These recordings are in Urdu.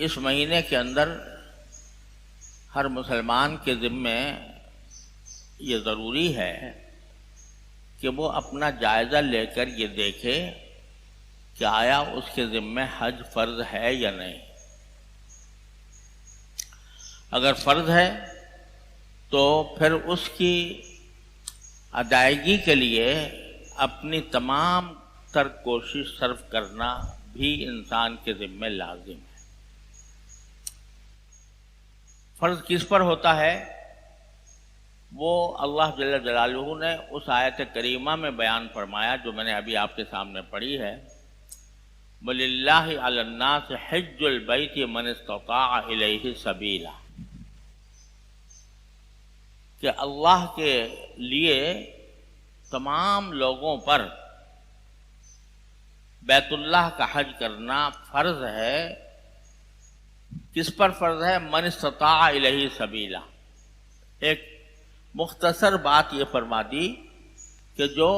اس مہینے کے اندر ہر مسلمان کے ذمے یہ ضروری ہے کہ وہ اپنا جائزہ لے کر یہ دیکھے کہ آیا اس کے ذمے حج فرض ہے یا نہیں۔ اگر فرض ہے تو پھر اس کی ادائیگی کے لیے اپنی تمام تر کوشش صرف کرنا بھی انسان کے ذمے لازم ہے۔ فرض کس پر ہوتا ہے وہ اللہ جل جلالہ نے اس آیت کریمہ میں بیان فرمایا جو میں نے ابھی آپ کے سامنے پڑھی ہے، وَلِلَّهِ عَلَى النَّاسِ حِجُّ الْبَيْتِ مَنِ اسْتَطَاعَ إِلَيْهِ سَبِيلًا، کہ اللہ کے لیے تمام لوگوں پر بیت اللہ کا حج کرنا فرض ہے۔ کس پر فرض ہے؟ من استطاع الیہ سبیلا۔ ایک مختصر بات یہ فرما دی کہ جو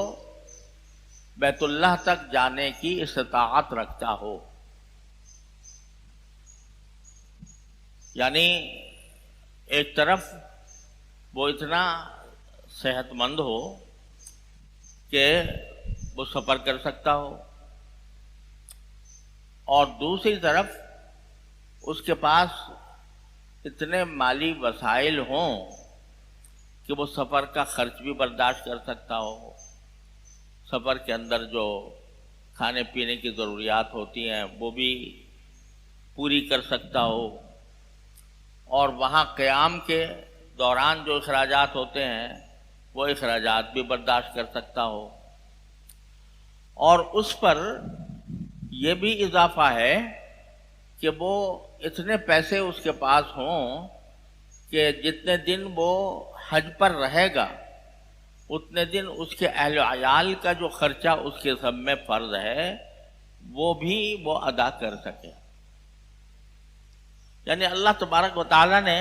بیت اللہ تک جانے کی استطاعت رکھتا ہو، یعنی ایک طرف وہ اتنا صحت مند ہو کہ وہ سفر کر سکتا ہو، اور دوسری طرف اس کے پاس اتنے مالی وسائل ہوں کہ وہ سفر کا خرچ بھی برداشت کر سکتا ہو، سفر کے اندر جو کھانے پینے کی ضروریات ہوتی ہیں وہ بھی پوری کر سکتا ہو، اور وہاں قیام کے دوران جو اخراجات ہوتے ہیں وہ اخراجات بھی برداشت کر سکتا ہو۔ اور اس پر یہ بھی اضافہ ہے کہ وہ اتنے پیسے اس کے پاس ہوں کہ جتنے دن وہ حج پر رہے گا اتنے دن اس کے اہل و عیال کا جو خرچہ اس کے ذمہ میں فرض ہے وہ بھی وہ ادا کر سکے۔ یعنی اللہ تبارک و تعالیٰ نے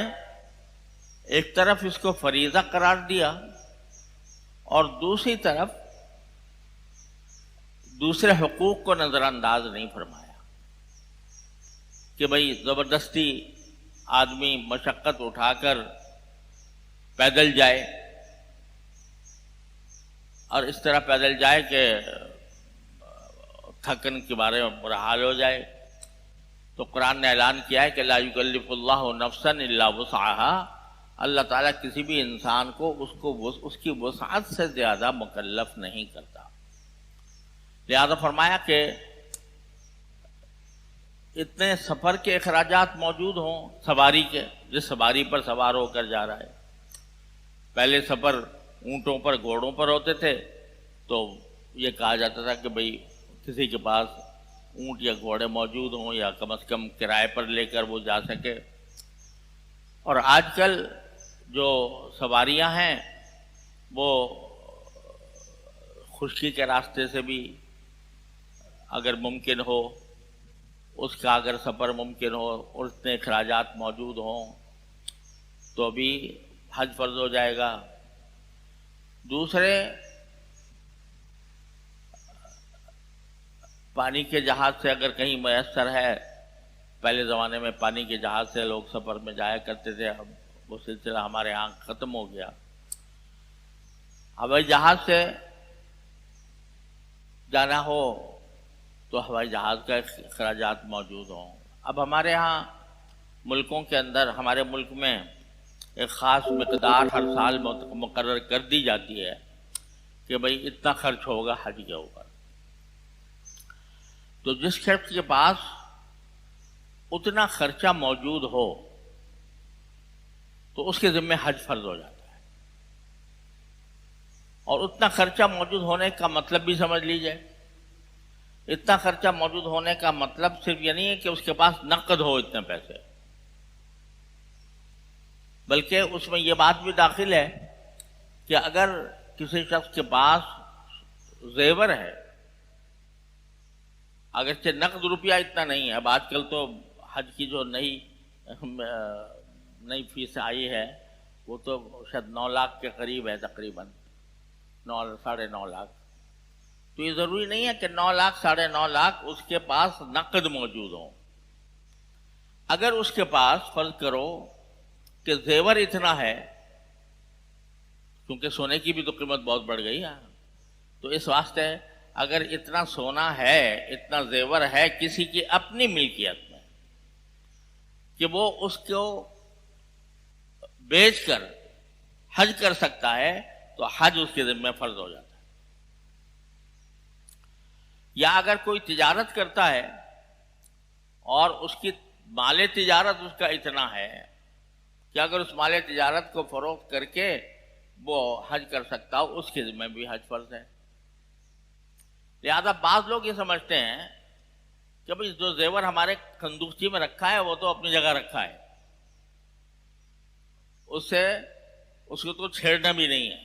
ایک طرف اس کو فریضہ قرار دیا اور دوسری طرف دوسرے حقوق کو نظر انداز نہیں فرمایا کہ بھئی زبردستی آدمی مشقت اٹھا کر پیدل جائے، اور اس طرح پیدل جائے کہ تھکن کے بارے میں برا حال ہو جائے۔ تو قرآن نے اعلان کیا ہے کہ لا یکلف اللہ نفسا الا وسعها، اللہ تعالیٰ کسی بھی انسان کو اس کی وسعت سے زیادہ مکلف نہیں کرتا۔ لہذا فرمایا کہ اتنے سفر کے اخراجات موجود ہوں، سواری کے، جس سواری پر سوار ہو کر جا رہا ہے۔ پہلے سفر اونٹوں پر گھوڑوں پر ہوتے تھے تو یہ کہا جاتا تھا کہ بھئی کسی کے پاس اونٹ یا گھوڑے موجود ہوں یا کم از کم کرائے پر لے کر وہ جا سکے۔ اور آج کل جو سواریاں ہیں وہ خشکی کے راستے سے بھی اگر ممکن ہو، اس کا اگر سفر ممکن ہو اور اتنے اخراجات موجود ہوں تو بھی حج فرض ہو جائے گا۔ دوسرے پانی کے جہاز سے اگر کہیں میسر ہے، پہلے زمانے میں پانی کے جہاز سے لوگ سفر میں جایا کرتے تھے، اب وہ سلسلہ ہمارے یہاں ختم ہو گیا۔ ہوائی جہاز سے جانا ہو تو ہوائی جہاز کا اخراجات موجود ہوں۔ اب ہمارے ہاں ملکوں کے اندر، ہمارے ملک میں ایک خاص مقدار ہر سال مقرر کر دی جاتی ہے کہ بھئی اتنا خرچ ہوگا حج کے اوپر۔ تو جس شخص کے پاس اتنا خرچہ موجود ہو تو اس کے ذمہ حج فرض ہو جاتا ہے۔ اور اتنا خرچہ موجود ہونے کا مطلب بھی سمجھ لیجئے، اتنا خرچہ موجود ہونے کا مطلب صرف یہ نہیں ہے کہ اس کے پاس نقد ہو اتنے پیسے، بلکہ اس میں یہ بات بھی داخل ہے کہ اگر کسی شخص کے پاس زیور ہے، اگرچہ نقد روپیہ اتنا نہیں ہے، اب آج کل تو حج کی جو نئی فیس آئی ہے وہ تو شاید 9 لاکھ کے قریب ہے، تقریباً 9.5 لاکھ۔ تو یہ ضروری نہیں ہے کہ 9 لاکھ 9.5 لاکھ اس کے پاس نقد موجود ہوں۔ اگر اس کے پاس فرض کرو کہ زیور اتنا ہے، کیونکہ سونے کی بھی تو قیمت بہت بڑھ گئی ہے، تو اس واسطے اگر اتنا سونا ہے، اتنا زیور ہے کسی کی اپنی ملکیت میں کہ وہ اس کو بیچ کر حج کر سکتا ہے، تو حج اس کے ذمہ فرض ہو جاتا ہے۔ یا اگر کوئی تجارت کرتا ہے اور اس کی مال تجارت اس کا اتنا ہے کہ اگر اس مال تجارت کو فروخت کر کے وہ حج کر سکتا ہو، اس کے ذمہ بھی حج فرض ہے۔ لہذا بعض لوگ یہ سمجھتے ہیں کہ بھئی جو زیور ہمارے صندوقچی میں رکھا ہے وہ تو اپنی جگہ رکھا ہے، اس کو تو چھیڑنا بھی نہیں ہے،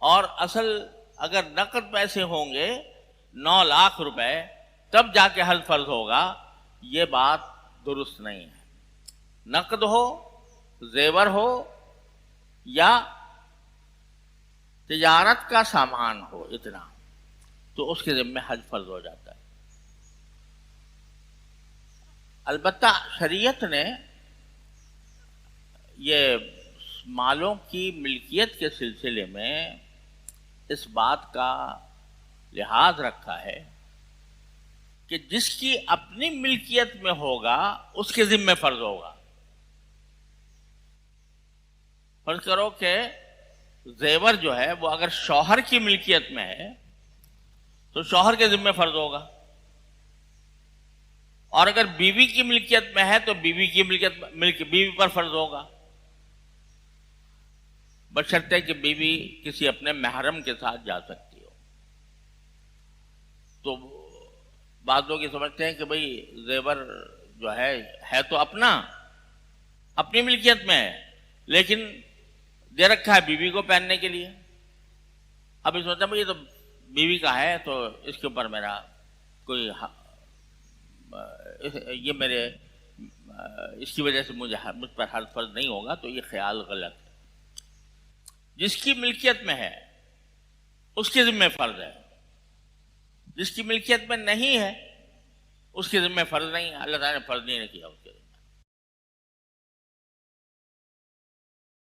اور اصل اگر نقد پیسے ہوں گے 9 لاکھ روپے تب جا کے حج فرض ہوگا، یہ بات درست نہیں ہے۔ نقد ہو، زیور ہو، یا تجارت کا سامان ہو اتنا، تو اس کے ذمہ حج فرض ہو جاتا ہے۔ البتہ شریعت نے یہ مالوں کی ملکیت کے سلسلے میں اس بات کا لحاظ رکھا ہے کہ جس کی اپنی ملکیت میں ہوگا اس کے ذمہ فرض ہوگا۔ فرض کرو کہ زیور جو ہے وہ اگر شوہر کی ملکیت میں ہے تو شوہر کے ذمہ فرض ہوگا، اور اگر بیوی کی ملکیت میں ہے تو بیوی کی بیوی پر فرض ہوگا، بشرطے کہ بیوی کسی اپنے محرم کے ساتھ جا سکتی ہو۔ تو بعض لوگ یہ سمجھتے ہیں کہ بھئی زیور جو ہے تو اپنی ملکیت میں ہے، لیکن دے رکھا ہے بیوی کو پہننے کے لیے۔ اب یہ سوچتا ہے یہ تو بیوی کا ہے تو اس کے اوپر میرا کوئی یہ میرے اس کی وجہ سے مجھ پر حج فرض نہیں ہوگا، تو یہ خیال غلط ہے۔ جس کی ملکیت میں ہے اس کے ذمہ فرض ہے، جس کی ملکیت میں نہیں ہے اس کے ذمہ فرض نہیں ہے، اللہ تعالیٰ نے فرض نہیں کیا اس کے۔